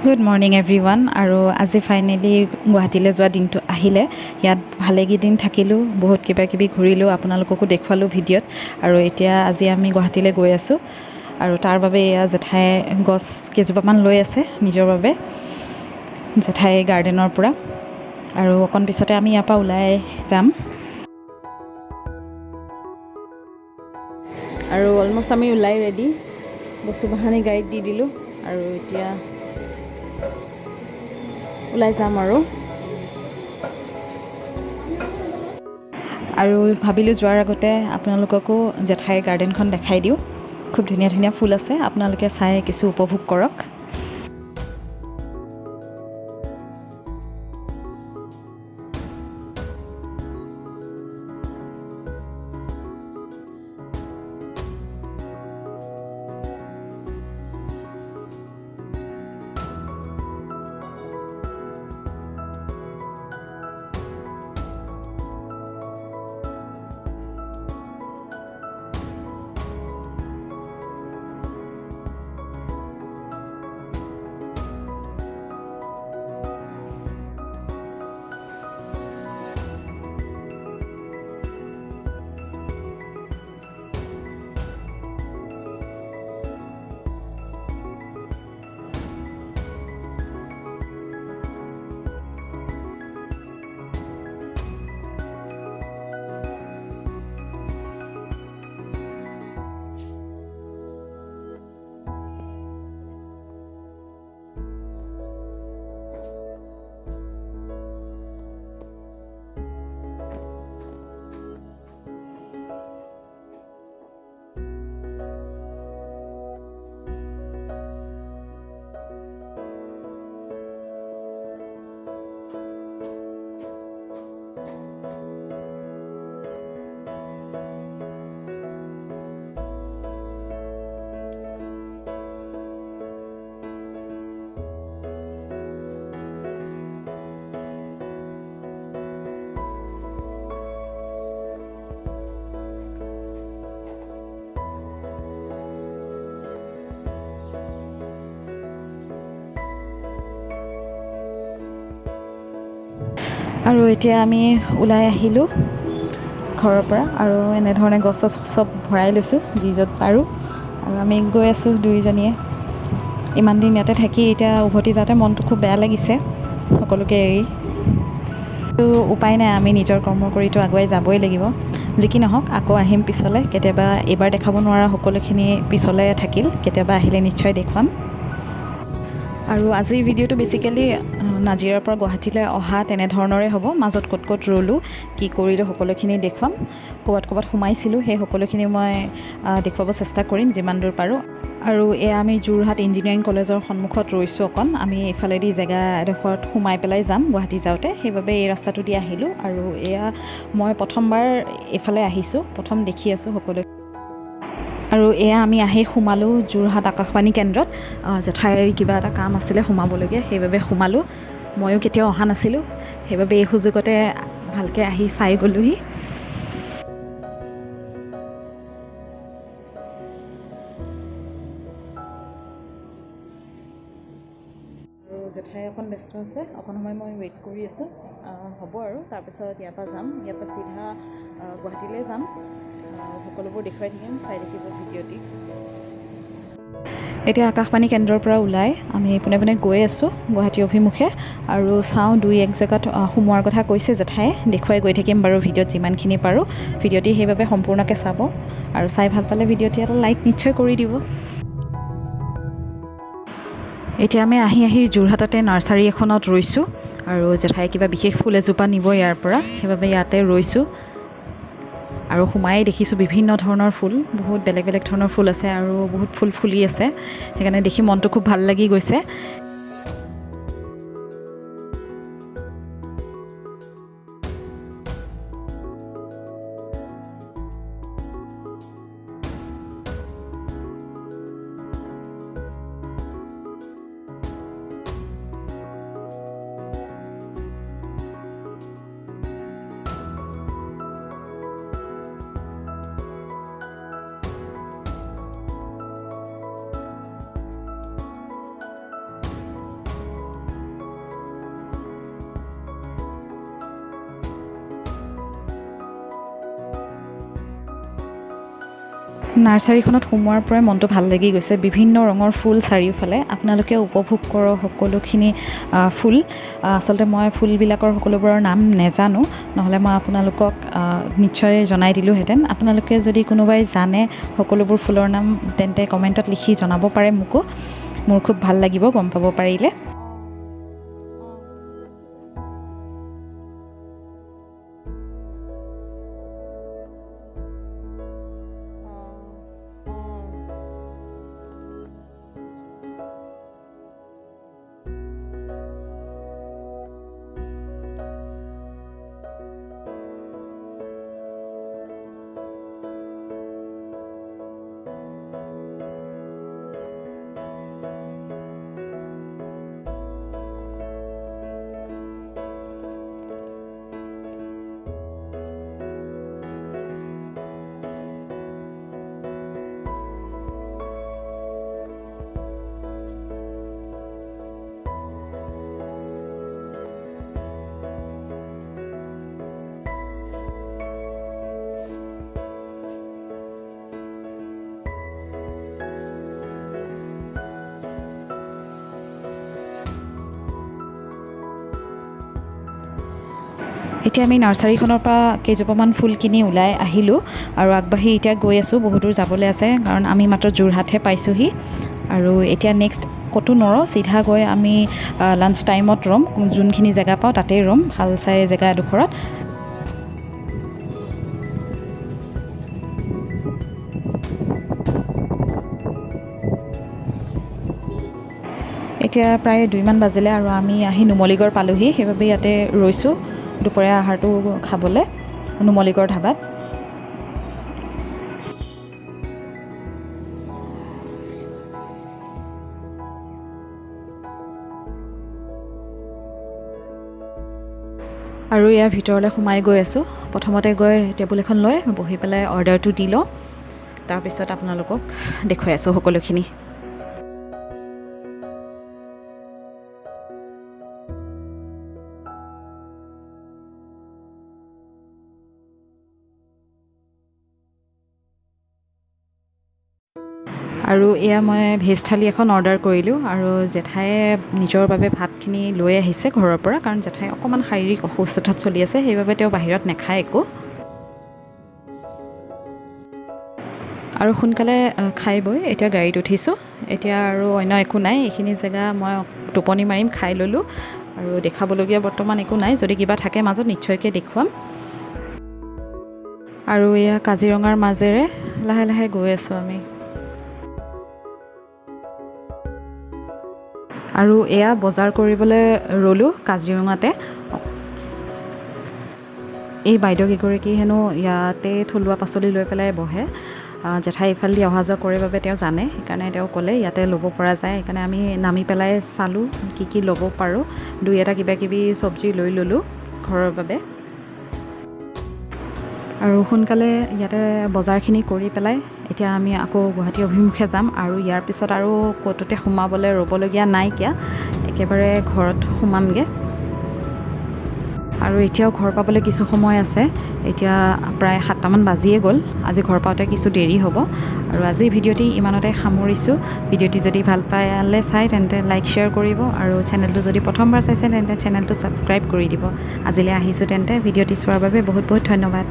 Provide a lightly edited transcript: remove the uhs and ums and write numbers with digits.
Good morning everyone. আৰু আজি finally গুৱাহাটীলৈ যোৱা দিনটো আহিলে। ইয়াত ভালেকেইদিন থাকিলোঁ, বহুত কিবাকিবি ঘূৰিলোঁ, আপোনালোককো দেখুৱালোঁ ভিডিঅ'ত। আৰু এতিয়া আজি আমি গুৱাহাটীলৈ গৈ আছোঁ। আৰু তাৰ বাবে এয়া জেঠাই গছ কেইজোপামান লৈ আছে নিজৰ বাবে, জেঠাই গাৰ্ডেনৰ পৰা। আৰু অকণ পিছতে আমি ইয়াৰ পৰা ওলাই যাম। আৰু অলমষ্ট আমি ওলাই ৰেডি, বস্তু বাহানি গাড়ীত দি দিলোঁ। আৰু এতিয়া ওলাই যাম আৰু ভাবিলোঁ যোৱাৰ আগতে আপোনালোককো জেঠাই গাৰ্ডেনখন দেখাই দিওঁ। খুব ধুনীয়া ধুনীয়া ফুল আছে, আপোনালোকে চাই কিছু উপভোগ কৰক। আৰু এতিয়া আমি ওলাই আহিলোঁ ঘৰৰ পৰা, আৰু এনেধৰণে গছ চব ভৰাই লৈছোঁ যি য'ত পাৰোঁ। আৰু আমি গৈ আছোঁ দুয়োজনীয়ে। ইমান দিন ইয়াতে থাকি এতিয়া উভতি যাওঁতে মনটো খুব বেয়া লাগিছে, সকলোকে এৰি। তো উপায় নাই, আমি নিজৰ কৰ্ম কৰিতো আগুৱাই যাবই লাগিব। যি কি নহওক, আকৌ আহিম পিছলৈ কেতিয়াবা। এইবাৰ দেখাব নোৱাৰা সকলোখিনি পিছলৈ থাকিল, কেতিয়াবা আহিলে নিশ্চয় দেখুৱাম। আৰু আজিৰ ভিডিঅ'টো বেচিকেলি নাজিৰাৰ পৰা গুৱাহাটীলৈ অহা তেনেধৰণৰে হ'ব। মাজত ক'ত ক'ত ৰ'লোঁ, কি কৰিলোঁ, সকলোখিনি দেখুৱাম। ক'ৰবাত সোমাইছিলোঁ, সেই সকলোখিনি মই দেখুৱাব চেষ্টা কৰিম যিমান দূৰ পাৰোঁ। আৰু এয়া আমি যোৰহাট ইঞ্জিনিয়াৰিং কলেজৰ সন্মুখত ৰৈছোঁ অকণ। আমি এইফালেদি জেগা এডোখৰত সোমাই পেলাই যাম গুৱাহাটী যাওঁতে, সেইবাবে এই ৰাস্তাটো দি আহিলোঁ। আৰু এয়া মই প্ৰথমবাৰ এইফালে আহিছোঁ, প্ৰথম দেখি আছোঁ সকলো। আৰু এয়া আমি আহি সোমালোঁ যোৰহাট আকাশবাণী কেন্দ্ৰত। জেঠাইৰ কিবা এটা কাম আছিলে সোমাবলগীয়া, সেইবাবে সোমালোঁ। ময়ো কেতিয়াও অহা নাছিলোঁ, সেইবাবে এই সুযোগতে ভালকৈ আহি চাই গ'লোহি। আৰু জেঠাই অকণ ব্যস্ত আছে, অকণ সময় মই ৱেইট কৰি আছোঁ। হ'ব আৰু তাৰপিছত ইয়াৰ পৰা যাম, ইয়াৰ পৰা চিধা গুৱাহাটীলৈ যাম। সকলোবোৰ দেখুৱাই থাকিম, চাই থাকিব ভিডিঅ'টি। এতিয়া আকাশবাণী কেন্দ্ৰৰ পৰা ওলাই আমি পোনে পোনে গৈ আছোঁ গুৱাহাটী অভিমুখে। আৰু চাওঁ দুই এক জেগাত সোমোৱাৰ কথা কৈছে জেঠায়ে, দেখুৱাই গৈ থাকিম বাৰু ভিডিঅ'ত যিমানখিনি পাৰোঁ। ভিডিঅ'টি সেইবাবে সম্পূৰ্ণকৈ চাব, আৰু চাই ভাল পালে ভিডিঅ'টি এটা লাইক নিশ্চয় কৰি দিব। এতিয়া আমি আহি যোৰহাটতে নাৰ্চাৰী এখনত ৰৈছোঁ। আৰু জেঠাই কিবা বিশেষ ফুল এজোপা নিব ইয়াৰ পৰা, সেইবাবে ইয়াতে ৰৈছোঁ। আৰু সোমাই দেখিছোঁ বিভিন্ন ধৰণৰ ফুল, বহুত বেলেগ বেলেগ ধৰণৰ ফুল আছে, আৰু বহুত ফুল ফুলি আছে। সেইকাৰণে দেখি মনটো খুব ভাল লাগি গৈছে। নাৰ্চাৰীখনত সোমোৱাৰ পৰাই মনটো ভাল লাগি গৈছে। বিভিন্ন ৰঙৰ ফুল চাৰিওফালে, আপোনালোকে উপভোগ কৰক সকলোখিনি ফুল। আচলতে মই ফুলবিলাকৰ সকলোবোৰৰ নাম নেজানো, নহ'লে মই আপোনালোকক নিশ্চয় জনাই দিলোঁহেঁতেন। আপোনালোকে যদি কোনোবাই জানে সকলোবোৰ ফুলৰ নাম, তেন্তে কমেণ্টত লিখি জনাব পাৰে মোকো। মোৰ খুব ভাল লাগিব গম পাব পাৰিলে। এতিয়া আমি নাৰ্চাৰীখনৰ পৰা কেইজোপামান ফুল কিনি ওলাই আহিলোঁ আৰু আগবাঢ়ি এতিয়া গৈ আছোঁ। বহুত দূৰ যাবলৈ আছে, কাৰণ আমি মাত্ৰ যোৰহাটহে পাইছোঁহি। আৰু এতিয়া নেক্সট ক'তো নৰওঁ, চিধা গৈ আমি লাঞ্চ টাইমত ৰ'ম। যোনখিনি জেগা পাওঁ তাতেই ৰ'ম, ভাল চাই জেগা এডোখৰত। এতিয়া প্ৰায় 2মান বাজিলে আৰু আমি আহি নুমলীগড় পালোঁহি। সেইবাবে ইয়াতে ৰৈছোঁ দুপৰীয়া আহাৰটো খাবলৈ নুমলীগড় ধাবাত। আৰু ইয়াৰ ভিতৰলৈ সোমাই গৈ আছোঁ। প্ৰথমতে গৈ টেবুল এখন লৈ বহি পেলাই অৰ্ডাৰটো দি লওঁ, তাৰপিছত আপোনালোকক দেখুৱাই আছোঁ সকলোখিনি। আৰু এয়া মই ভেজ থালি এখন অৰ্ডাৰ কৰিলোঁ, আৰু জেঠায়ে নিজৰ বাবে ভাতখিনি লৈ আহিছে ঘৰৰ পৰা, কাৰণ জেঠাই অকণমান শাৰীৰিক অসুস্থতাত চলি আছে, সেইবাবে তেওঁ বাহিৰত নাখায় একো। আৰু সোনকালে খাই বৈ এতিয়া গাড়ীত উঠিছোঁ। এতিয়া আৰু অন্য একো নাই, এইখিনি জেগা মই টোপনি মাৰিম, খাই ল'লোঁ। আৰু দেখাবলগীয়া বৰ্তমান একো নাই, যদি কিবা থাকে মাজত নিশ্চয়কৈ দেখুৱাম। আৰু এয়া কাজিৰঙাৰ মাজেৰে লাহে লাহে গৈ আছোঁ আমি। আৰু এয়া বজাৰ কৰিবলৈ ৰ'লোঁ কাজিৰঙাতে। এই বাইদেউকেইগৰাকী হেনো ইয়াতে থলুৱা পাচলি লৈ পেলাই বহে। জেঠাই ইফালেদি অহা যোৱা কৰে বাবে তেওঁ জানে, সেইকাৰণে তেওঁ ক'লে ইয়াতে ল'ব পৰা যায়। সেইকাৰণে আমি নামি পেলাই চালোঁ কি কি ল'ব পাৰোঁ। 2-এটা কিবাকিবি চব্জি লৈ ল'লোঁ ঘৰৰ বাবে। আৰু সোনকালে ইয়াতে বজাৰখিনি কৰি পেলাই এতিয়া আমি আকৌ গুৱাহাটী অভিমুখে যাম। আৰু ইয়াৰ পিছত আৰু ক'তোতে সোমাবলৈ ৰ'বলগীয়া নাইকিয়া, একেবাৰে ঘৰত সোমামগৈ। আৰু এতিয়াও ঘৰ পাবলৈ কিছু সময় আছে। এতিয়া প্ৰায় 7টামান বাজিয়ে গ'ল। আজি ঘৰ পাওঁতে কিছু দেৰি হ'ব। আৰু আজিৰ ভিডিঅ'টি ইমানতে সামৰিছোঁ। ভিডিঅ'টি যদি ভাল পালে চাই তেন্তে লাইক শ্বেয়াৰ কৰিব, আৰু চেনেলটো যদি প্ৰথমবাৰ চাইছে তেন্তে চেনেলটো ছাবস্ক্ৰাইব কৰি দিব। আজিলৈ আহিছোঁ তেন্তে। ভিডিঅ'টি চোৱাৰ বাবে বহুত বহুত ধন্যবাদ।